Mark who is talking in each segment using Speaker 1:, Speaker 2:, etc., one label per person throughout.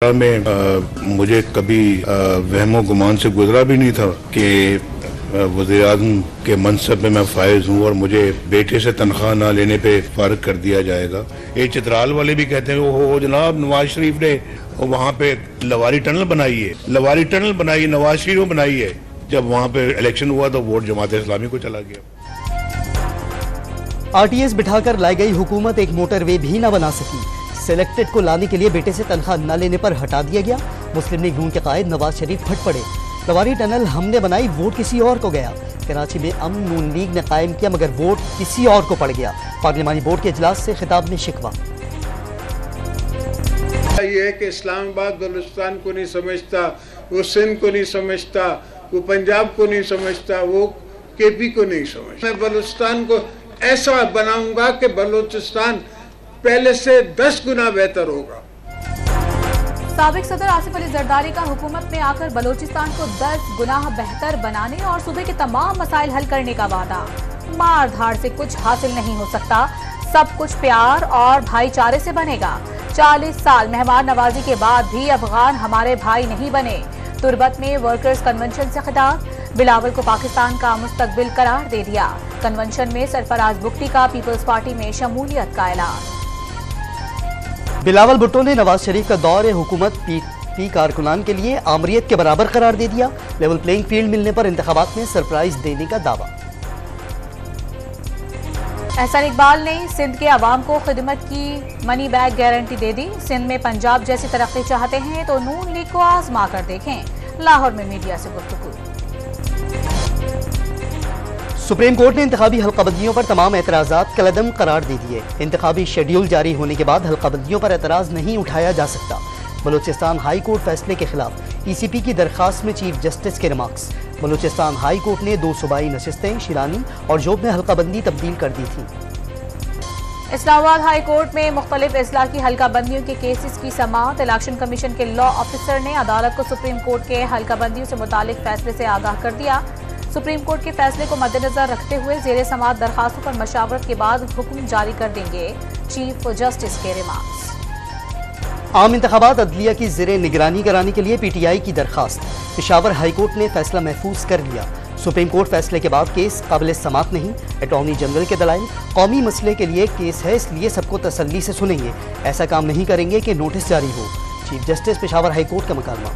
Speaker 1: में मुझे कभी वहमो गुमान से गुजरा भी नहीं था कि वज़ीर-ए-आज़म के मनसब में मैं फायज हूँ और मुझे बेटे से तनख्वाह ना लेने पे फारिग कर दिया जाएगा। ये चित्राल वाले भी कहते हैं वो जनाब नवाज शरीफ ने वहाँ पे लवारी टनल बनाई है, लवारी टनल बनाई नवाज शरीफ ने बनाई है। जब वहाँ पे इलेक्शन हुआ तो वोट जमात इस्लामी को चला गया।
Speaker 2: आरटीएस बिठाकर लाई गई हुकूमत एक मोटरवे भी न बना सकी। सिलेक्टेड को लाने के लिए बेटे से तनख्वाह न लेने पर हटा दिया गया। मुस्लिम लीग नून के कायद नवाज शरीफ फट पड़े। लवारी टनल हमने बनाई, वोट किसी और को गया। कराची में अमन नून लीग ने कायम किया मगर वोट किसी और को पड़ गया। पार्लिमानी बोर्ड के इजलास से खिताब में शिकवा।
Speaker 3: ये है कि इस्लामाबाद बलूचिस्तान को नहीं समझता, वो सिंध को नहीं समझता, वो पंजाब को नहीं समझता, वो केपी को नहीं समझता। मैं बलूचिस्तान को ऐसा बनाऊंगा कि बलूचिस्तान पहले से 10 गुना बेहतर होगा।
Speaker 4: साबिक सदर आसिफ अली जरदारी का हुकूमत में आकर बलूचिस्तान को 10 गुना बेहतर बनाने और सूबे के तमाम मसाइल हल करने का वादा। मार धाड़ से कुछ हासिल नहीं हो सकता, सब कुछ प्यार और भाईचारे से बनेगा। 40 साल मेहमान नवाजी के बाद भी अफगान हमारे भाई नहीं बने। तुर्बत में वर्कर्स कन्वेंशन से खिताब। बिलावल को पाकिस्तान का मुस्तकबिल करार दे दिया। कन्वेंशन में सरफराज बुगटी का पीपल्स पार्टी में शमूलियत का ऐलान।
Speaker 2: बिलावल भुट्टो ने नवाज शरीफ का दौर हुकूमत पी कारकुनान के लिए आमरीत के बराबर करार दे दिया। लेवल प्लेइंग फील्ड मिलने पर इंतखाबात में सरप्राइज देने का दावा।
Speaker 4: एहसान इकबाल ने सिंध के अवाम को खिदमत की मनी बैग गारंटी दे दी। सिंध में पंजाब जैसी तरक्की चाहते हैं तो नून लीग को आजमा कर देखें। लाहौर में मीडिया से गुफ्तगू।
Speaker 2: सुप्रीम कोर्ट ने इंतखाबी हल्काबंदियों पर तमाम एतराज़ात कलअदम करार दे दिए। इंतखाबी शेड्यूल जारी होने के बाद हल्काबंदियों पर एतराज़ नहीं उठाया जा सकता। बलूचिस्तान हाई कोर्ट फैसले के खिलाफ ECP की दरखास्त में चीफ जस्टिस के रिमार्क्स। बलूचिस्तान हाई कोर्ट ने 2 सूबाई नशिस्तें शिरानी और जोब में हल्काबंदी तब्दील कर दी थी।
Speaker 4: इस्लामाबाद हाई कोर्ट में मुख्तलिफ इस्लाह की हल्काबंदियों के केसेस की समाअत। इलेक्शन कमीशन के लॉ ऑफिसर ने अदालत को सुप्रीम कोर्ट के हल्काबंदियों से मुतालिक फैसले से आगाह कर दिया। सुप्रीम कोर्ट के फैसले को मद्देनजर रखते हुए ज़ेरे समाअत दरखास्तों पर मशावरत के बाद हुक्म जारी कर देंगे, चीफ जस्टिस के रिमार्क्स।
Speaker 2: आम इंतखाबात अदलिया की ज़ेरे निगरानी कराने के लिए PTI की दरखास्त। पेशावर हाई कोर्ट ने फैसला महफूज कर लिया। सुप्रीम कोर्ट फैसले के बाद केस काबिल समाअत नहीं। अटॉर्नी जनरल के दलाइल कौमी मसले के लिए केस है, इसलिए सबको तसल्ली से सुनेंगे। ऐसा काम नहीं करेंगे कि नोटिस जारी हो। Chief justice Peshawar high court का मुकालमा।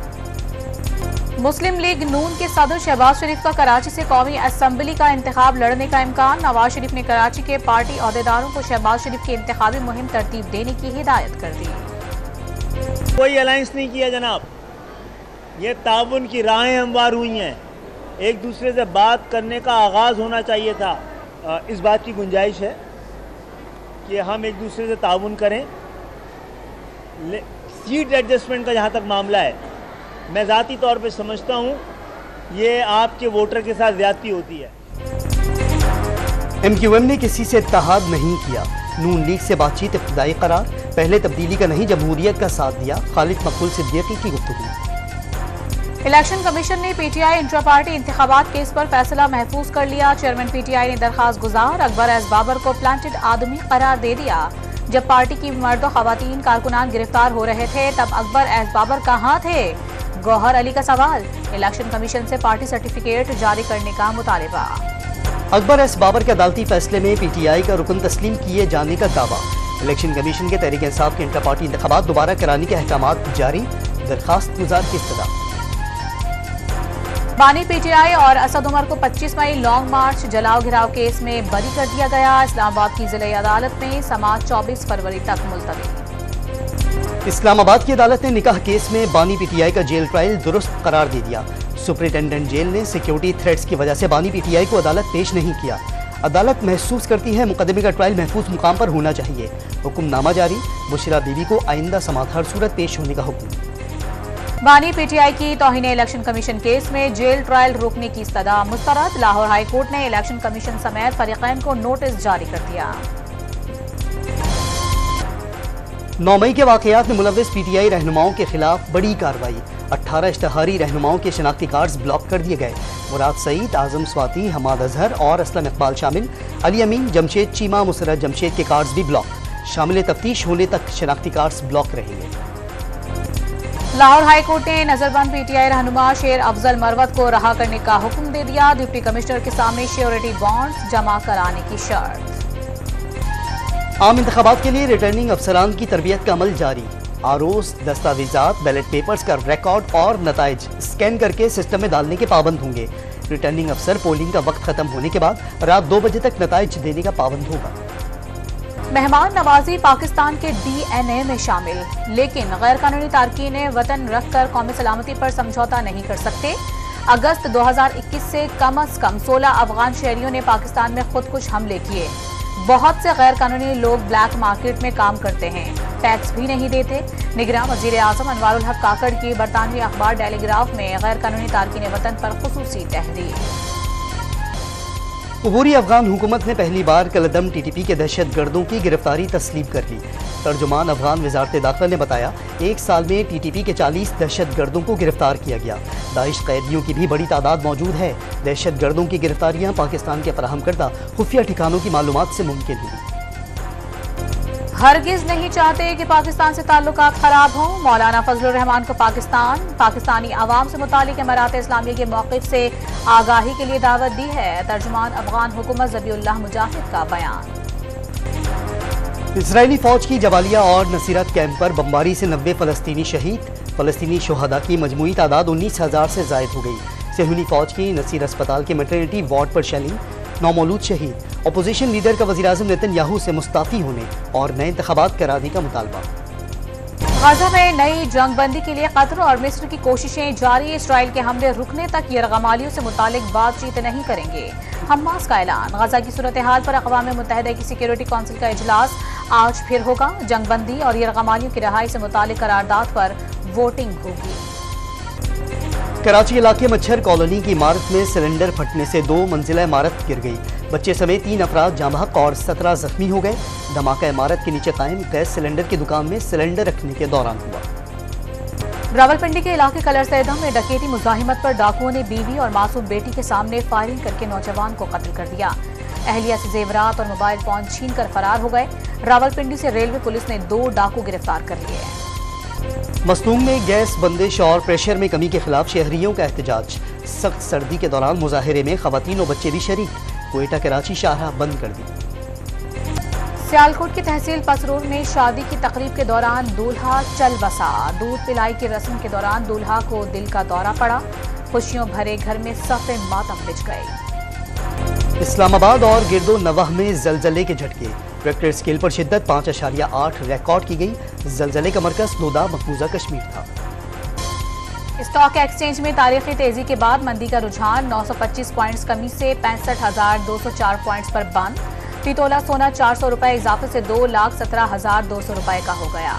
Speaker 4: मुस्लिम लीग नून के सदर शहबाज शरीफ का कराची से कौमी असम्बली का इंतखाब लड़ने का इम्कान। नवाज शरीफ ने कराची के पार्टी अहदेदारों को शहबाज शरीफ की इंतखाबी मुहिम तरतीब देने की हिदायत कर दी।
Speaker 5: कोई अलायंस नहीं किया जनाब, ये ताउन की राहें हमवार हुई हैं। एक दूसरे से बात करने का आगाज़ होना चाहिए था। इस बात की गुंजाइश है कि हम एक दूसरे से ताउन करें। सीट एडजस्टमेंट का जहाँ तक मामला है, मैं ज़ाती तौर पे समझता हूँ ये आपके वोटर के साथ ज़्यादती होती है।
Speaker 2: MQM ने किसी से इत्तेहाद नहीं किया। नून लीग से बातचीत इब्तिदाई करार। पहले तब्दीली का नहीं जमहूरियत का साथ दिया। खालिद मकबूल सिद्दीकी की गुफ्तगू।
Speaker 4: इलेक्शन कमीशन ने PTI इंट्रा पार्टी इंतखाबात केस पर फैसला महफूज कर लिया। चेयरमैन PTI ने दरखास्त गुजार अकबर एस बाबर को प्लांटेड आदमी करार दे दिया। जब पार्टी की मर्द और खवातीन कारकुनान गिरफ्तार हो रहे थे तब अकबर एस बाबर कहाँ थे? गौहर अली का सवाल। इलेक्शन कमीशन से पार्टी सर्टिफिकेट जारी करने का मुतालिबा।
Speaker 2: अकबर एस बाबर के अदालती फैसले में PTI का रुकन तस्लीम किए जाने का दावा। इलेक्शन कमीशन के तहरीक इंसाफ के इंट्रा पार्टी इंतखाबात दोबारा कराने के अहकामात जारी। दरखास्त गुजार की इस्तदा।
Speaker 4: बानी PTI और असद उमर को 25 मई लॉन्ग मार्च जलाओ घिराव केस में बरी कर दिया गया। इस्लामाबाद की जिला अदालत में समाअत 24 फरवरी तक मुलतवी।
Speaker 2: इस्लामाबाद की अदालत ने निकाह केस में बानी PTI का जेल ट्रायल दुरुस्त करार दे दिया। सुपरिटेंडेंट जेल ने सिक्योरिटी थ्रेट्स की वजह से बानी PTI को अदालत पेश नहीं किया। अदालत महसूस करती है मुकदमे का ट्रायल महफूज मुकाम पर होना चाहिए। हुक्मनामा जारी। बुशरा बीबी को आइंदा समाअत हर सूरत पेश होने का हुक्म।
Speaker 4: बानी PTI की तौहीन इलेक्शन कमीशन केस में जेल ट्रायल रोकने की इस्तदा मुस्तरद। लाहौर हाई कोर्ट ने इलेक्शन कमीशन समेत फरीकैन को नोटिस जारी कर दिया।
Speaker 2: 9 मई के वाकयात में मुलव्विस PTI रहनुमाओं के खिलाफ बड़ी कार्रवाई। 18 इश्तहारी रहनुमाओं के शनाख्ती कार्ड्स ब्लॉक कर दिए गए। मुराद सईद, आजम स्वाति, हमाद अजहर और असलम इकबाल शामिल। अली अमीन, जमशेद चीमा, मुसरत जमशेद के कार्ड्स भी ब्लॉक। शामिल तफ्तीश होने तक शनाख्ती कार्ड्स ब्लॉक रहेंगे।
Speaker 4: लाहौर हाईकोर्ट ने नजरबंद पीटीआई रहनुमा शेर अफजल मरवत को रहा करने का हुक्म दे दिया। डिप्टी कमिश्नर के सामने श्योरिटी बॉन्ड्स जमा कराने की शर्त।
Speaker 2: आम इंतखाबात के लिए रिटर्निंग अफसरान की तरबियत का अमल जारी। आरोस, दस्तावेजात, बैलेट पेपर्स का रिकॉर्ड और नताइज स्कैन करके सिस्टम में डालने के पाबंद होंगे। रिटर्निंग अफसर पोलिंग का वक्त खत्म होने के बाद रात 2 बजे तक नताइज देने का पाबंद होगा।
Speaker 4: मेहमान नवाजी पाकिस्तान के DNA में शामिल, लेकिन गैर कानूनी तारकीन वतन रखकर कौमी सलामती पर समझौता नहीं कर सकते। अगस्त 2021 से कम 16 अफगान शहरियों ने पाकिस्तान में खुदकुश हमले किए। बहुत से गैर कानूनी लोग ब्लैक मार्केट में काम करते हैं, टैक्स भी नहीं देते। निगरान वजीर आजम अनवारुल हक काकड़ की बरतानवी अखबार टेलीग्राफ में गैर कानूनी तारकीन वतन पर खुसूसी तहरीर।
Speaker 2: अबूरी अफगान हुकूमत ने पहली बार कलदम TTP के दहशत गर्दों की गिरफ्तारी तस्लीम कर ली। तर्जुमान अफगान वजारत दाखिला ने बताया 1 साल में TTP के 40 दहशत गर्दों को गिरफ्तार किया गया। दाइश कैदियों की भी बड़ी तादाद मौजूद है। दहशत गर्दों की गिरफ्तारियां पाकिस्तान के फराहम करदा खुफिया ठिकानों की मालूमात से मुमकिन हुई।
Speaker 4: हरगिज नहीं चाहते कि पाकिस्तान से ताल्लुकात खराब हों। मौलाना फजलुर रहमान को पाकिस्तानी आवाम से मुतालिक इमारात इस्लामिया के मौक़िफ़ से आगाही के लिए दावत दी है। तर्जुमान अफगान हुकूमत ज़बीउल्लाह मुजाहिद का बयान।
Speaker 2: इसराइली फौज की जवालिया और नसीरत कैंप पर बमबारी से 90 फ़लस्तीनी शहीद। फ़लस्तीनी शोहदा की मजमूई तादाद 19,000 से ज़ायद हो गई। सहूनी फौज की नसीर अस्पताल के मैटरनिटी वार्ड पर शेलिंग, 9 मौलूद शहीद। अपोजिशन लीडर का वज़ीर-ए-आज़म नेतन्याहू से मुस्ताफ़ी होने और नए इंतखाबात कराने का मुतालबा।
Speaker 4: गाज़ा में नई जंगबंदी के लिए कतर और मिस्र की कोशिशें जारी। इसराइल के हमले रुकने तक यरगमालियों से मुतालिक बातचीत नहीं करेंगे। हमास का ऐलान। गाज़ा की सूरत हाल पर अक़वाम मुत्तहिदा की सिक्योरिटी काउंसिल का इजलास आज फिर होगा। जंगबंदी और यरगमालियों की रहाई से मुतालिक करारदाद पर वोटिंग होगी।
Speaker 2: कराची इलाके मच्छर कॉलोनी की इमारत में सिलेंडर फटने से 2 मंजिला इमारत गिर गई। बच्चे समेत 3 अफराद जाँ बहक और 17 जख्मी हो गए। धमाका इमारत के नीचे कायम गैस सिलेंडर की दुकान में सिलेंडर रखने के दौरान हुआ।
Speaker 4: रावलपिंडी के इलाके कलर सैदम में डकैती मुजाहिमत पर डाकुओं ने बीवी और मासूम बेटी के सामने फायरिंग करके नौजवान को कत्ल कर दिया। अहलिया से जेवरात और मोबाइल फोन छीन कर फरार हो गए। रावलपिंडी से रेलवे पुलिस ने 2 डाकू गिरफ्तार कर लिए हैं।
Speaker 2: मस्तूम में गैस बंदिश और प्रेशर में कमी के खिलाफ शहरियों का एहतजाज। सख्त सर्दी के दौरान मुजाहिरे में खवातीन और बच्चे भी शरीक। कोयटा कराची शाहराह बंद कर दी।
Speaker 4: सियालकोट की तहसील पसरूर में शादी की तकरीब के दौरान दूल्हा चल बसा। दूध पिलाई की रस्म के दौरान दूल्हा को दिल का दौरा पड़ा। खुशियों भरे घर में सफ़े मातम बिछ गए। इस्लामाबाद और गिरदो नवाह में जलजले के झटके। रेक्टर स्केल पर शिद्दत 5.8 रिकॉर्ड की गई। जलजले का मरकज दोदा मकबूजा कश्मीर था। स्टॉक एक्सचेंज में तारीखी तेजी के बाद मंदी का रुझान 925 पॉइंट्स कमी से 65,204 पॉइंट्स पर बंद। पितोला सोना 400 रुपए इजाफे से 2,17,200 रुपए का हो गया।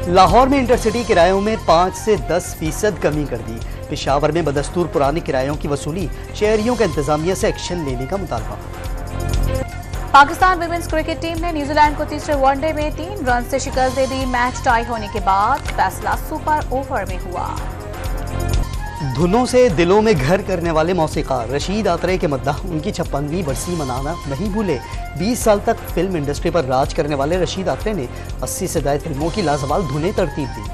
Speaker 4: लाहौर में इंटरसिटी किरायों में 5 से 10% कमी कर दी। पेशावर में बदस्तूर पुराने किरायों की वसूली। शहरियों का इंतजामिया से एक्शन लेने का मुतालबा। पाकिस्तान विमेंस क्रिकेट टीम ने न्यूजीलैंड को तीसरे वनडे में 3 रन से शिकस्त दे दी। मैच टाई होने के बाद फैसला सुपर ओवर में हुआ। धुनों से दिलों में घर करने वाले मौसीकार रशीद आत्रे के मद्दाह उनकी 56वीं बरसी मनाना नहीं भूले। 20 साल तक फिल्म इंडस्ट्री पर राज करने वाले रशीद आत्रे ने 80 से ज्यादा फिल्मों की लाजवाब धुनें तरतीब दी।